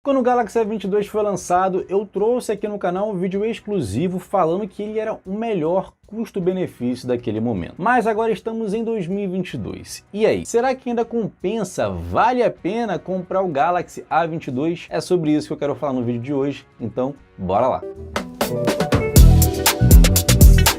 Quando o Galaxy S22 foi lançado, eu trouxe aqui no canal um vídeo exclusivo falando que ele era o melhor custo-benefício daquele momento. Mas agora estamos em 2022. E aí, será que ainda compensa, vale a pena comprar o Galaxy A22? É sobre isso que eu quero falar no vídeo de hoje, então bora lá!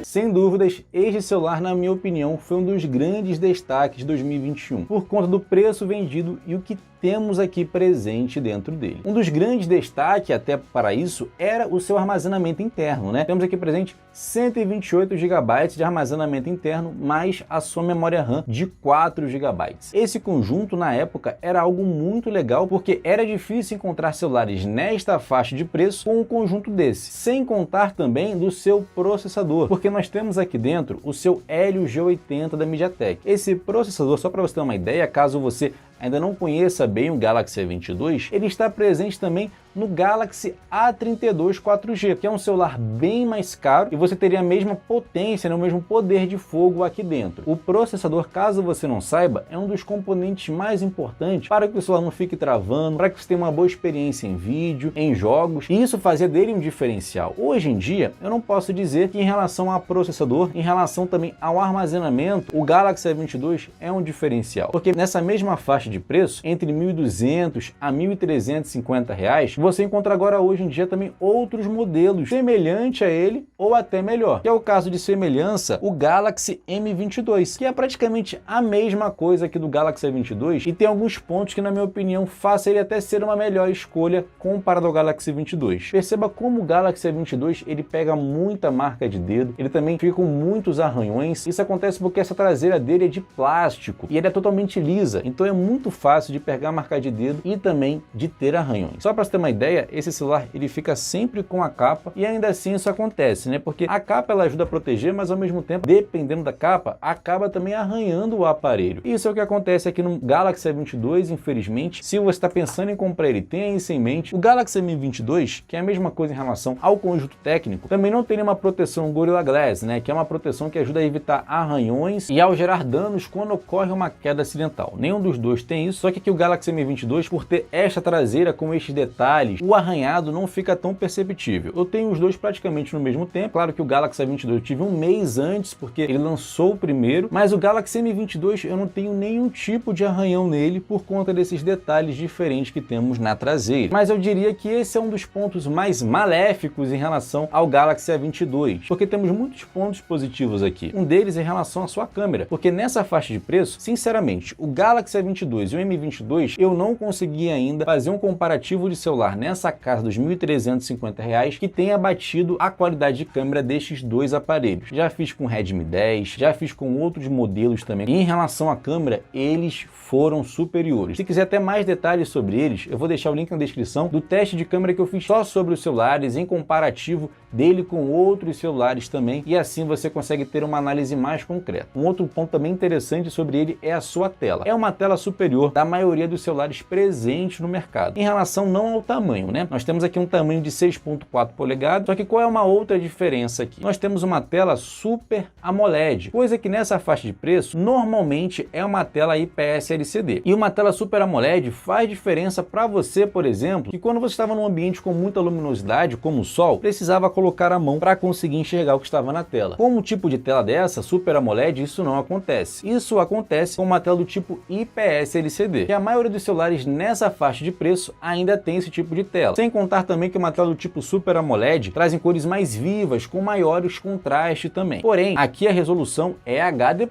Sem dúvidas, este celular, na minha opinião, foi um dos grandes destaques de 2021, por conta do preço vendido e o que temos aqui presente dentro dele. Um dos grandes destaques, até para isso, era o seu armazenamento interno, né? Temos aqui presente 128 GB de armazenamento interno, mais a sua memória RAM de 4 GB. Esse conjunto, na época, era algo muito legal, porque era difícil encontrar celulares nesta faixa de preço com um conjunto desse, sem contar também do seu processador, porque nós temos aqui dentro o seu Helio G80 da MediaTek. Esse processador, só para você ter uma ideia, caso você ainda não conheça bem o Galaxy S22, ele está presente também no Galaxy A32 4G, que é um celular bem mais caro e você teria a mesma potência, né, o mesmo poder de fogo aqui dentro. O processador, caso você não saiba, é um dos componentes mais importantes para que o celular não fique travando, para que você tenha uma boa experiência em vídeo, em jogos, e isso fazia dele um diferencial. Hoje em dia, eu não posso dizer que em relação ao processador, em relação também ao armazenamento, o Galaxy S22 é um diferencial, porque nessa mesma faixa de preço, entre R$ 1.200 a R$ 1.350, você encontra agora hoje em dia também outros modelos semelhantes a ele ou até melhor, que é o caso de semelhança o Galaxy M22, que é praticamente a mesma coisa aqui do Galaxy S22 e tem alguns pontos que, na minha opinião, fazem ele até ser uma melhor escolha comparado ao Galaxy S22. Perceba como o Galaxy S22 ele pega muita marca de dedo, ele também fica com muitos arranhões. Isso acontece porque essa traseira dele é de plástico e ele é totalmente lisa, então é muito fácil de pegar marca de dedo e também de ter arranhões. Só para você ter uma ideia, esse celular ele fica sempre com a capa e ainda assim isso acontece, né? Porque a capa ela ajuda a proteger, mas ao mesmo tempo, dependendo da capa, acaba também arranhando o aparelho. Isso é o que acontece aqui no Galaxy S22, infelizmente. Se você está pensando em comprar ele, tenha isso em mente. O Galaxy M22, que é a mesma coisa em relação ao conjunto técnico, também não tem uma proteção Gorilla Glass, né? Que é uma proteção que ajuda a evitar arranhões e ao gerar danos quando ocorre uma queda acidental. Nenhum dos dois tem isso, só que aqui o Galaxy M22, por ter esta traseira com estes detalhes, o arranhado não fica tão perceptível. Eu tenho os dois praticamente no mesmo tempo. Claro que o Galaxy S22 eu tive um mês antes, porque ele lançou o primeiro, mas o Galaxy M22 eu não tenho nenhum tipo de arranhão nele por conta desses detalhes diferentes que temos na traseira. Mas eu diria que esse é um dos pontos mais maléficos em relação ao Galaxy S22, porque temos muitos pontos positivos aqui. Um deles em relação à sua câmera, porque nessa faixa de preço, sinceramente, o Galaxy S22 e o M22 eu não consegui ainda fazer um comparativo de celular nessa casa dos R$ 1.350 que tenha batido a qualidade de câmera destes dois aparelhos. Já fiz com o Redmi 10, já fiz com outros modelos também. E em relação à câmera, eles foram superiores. Se quiser ter mais detalhes sobre eles, eu vou deixar o link na descrição do teste de câmera que eu fiz só sobre os celulares, em comparativo dele com outros celulares também, e assim você consegue ter uma análise mais concreta. Um outro ponto também interessante sobre ele é a sua tela. É uma tela superior da maioria dos celulares presentes no mercado. Em relação não ao tamanho, né? Nós temos aqui um tamanho de 6.4 polegadas, só que qual é uma outra diferença aqui? Nós temos uma tela Super AMOLED, coisa que nessa faixa de preço normalmente é uma tela IPS LCD. E uma tela Super AMOLED faz diferença para você, por exemplo, que quando você estava num ambiente com muita luminosidade, como o sol, precisava colocar a mão para conseguir enxergar o que estava na tela. Com um tipo de tela dessa, Super AMOLED, isso não acontece. Isso acontece com uma tela do tipo IPS LCD, que a maioria dos celulares nessa faixa de preço ainda tem esse tipo de tela. Sem contar também que uma tela do tipo Super AMOLED trazem cores mais vivas, com maiores contrastes também. Porém, aqui a resolução é HD+.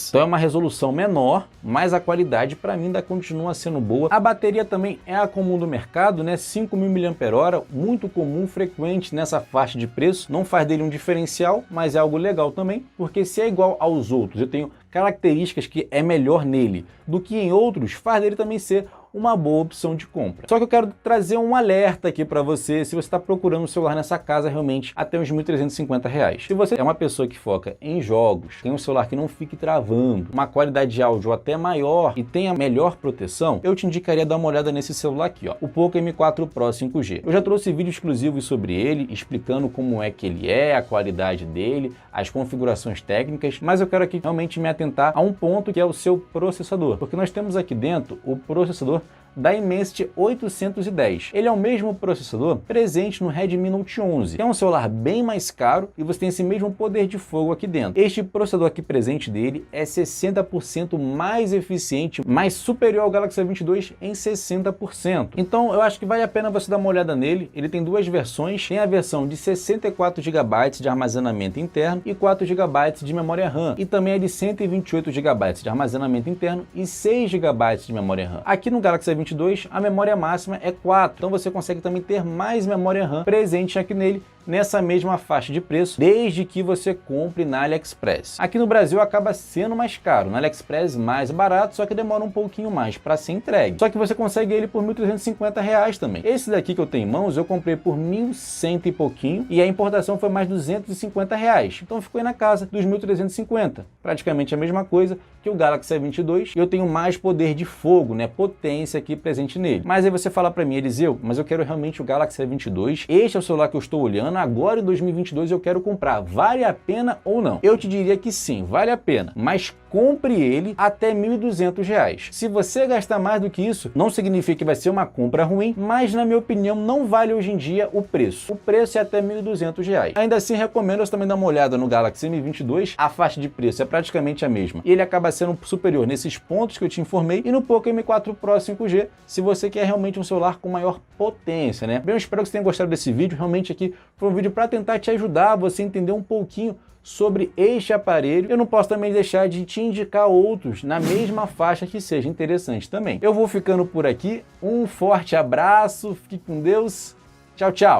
Então é uma resolução menor, mas a qualidade para mim ainda continua sendo boa. A bateria também é a comum do mercado, né? 5.000 mAh, muito comum, frequente nessa faixa de preço. Não faz dele um diferencial, mas é algo legal também, porque se é igual aos outros, eu tenho características que é melhor nele do que em outros, faz dele também ser uma boa opção de compra. Só que eu quero trazer um alerta aqui para você, se você está procurando um celular nessa casa realmente até uns R$ 1.350. Se você é uma pessoa que foca em jogos, tem um celular que não fique travando, uma qualidade de áudio até maior e tenha melhor proteção, eu te indicaria dar uma olhada nesse celular aqui, ó, o Poco M4 Pro 5G. Eu já trouxe vídeo exclusivo sobre ele, explicando como é que ele é, a qualidade dele, as configurações técnicas, mas eu quero aqui realmente me atentar a um ponto que é o seu processador, porque nós temos aqui dentro o processador da Dimensity 810. Ele é o mesmo processador presente no Redmi Note 11, que é um celular bem mais caro e você tem esse mesmo poder de fogo aqui dentro. Este processador aqui presente dele é 60% mais eficiente, mais superior ao Galaxy S22 em 60%. Então eu acho que vale a pena você dar uma olhada nele. Ele tem duas versões, tem a versão de 64 GB de armazenamento interno e 4 GB de memória RAM, e também é de 128 GB de armazenamento interno e 6 GB de memória RAM. Aqui no Galaxy S22 a memória máxima é 4, então você consegue também ter mais memória RAM presente aqui nele, nessa mesma faixa de preço, desde que você compre na AliExpress. Aqui no Brasil acaba sendo mais caro, na AliExpress mais barato, só que demora um pouquinho mais para ser entregue. Só que você consegue ele por R$ 1.350 também. Esse daqui que eu tenho em mãos, eu comprei por 1.100 e pouquinho, e a importação foi mais R$ 250. Então ficou aí na casa dos 1.350, praticamente a mesma coisa que o Galaxy S22, e eu tenho mais poder de fogo, né, potência aqui presente nele. Mas aí você fala para mim, Eliseu, mas eu quero realmente o Galaxy S22, este é o celular que eu estou olhando, agora em 2022 eu quero comprar, vale a pena ou não? Eu te diria que sim, vale a pena, mas compre ele até R$ 1.200. Se você gastar mais do que isso, não significa que vai ser uma compra ruim, mas na minha opinião não vale hoje em dia o preço. O preço é até R$ 1.200. Ainda assim, recomendo você também dar uma olhada no Galaxy M22, a faixa de preço é praticamente a mesma. E ele acaba sendo superior nesses pontos que eu te informei e no Poco M4 Pro 5G, se você quer realmente um celular com maior potência, né? Bem, eu espero que você tenha gostado desse vídeo. Realmente aqui foi um vídeo para tentar te ajudar, você entender um pouquinho sobre este aparelho. Eu não posso também deixar de te indicar outros na mesma faixa que seja interessante também. Eu vou ficando por aqui, um forte abraço, fique com Deus, tchau, tchau!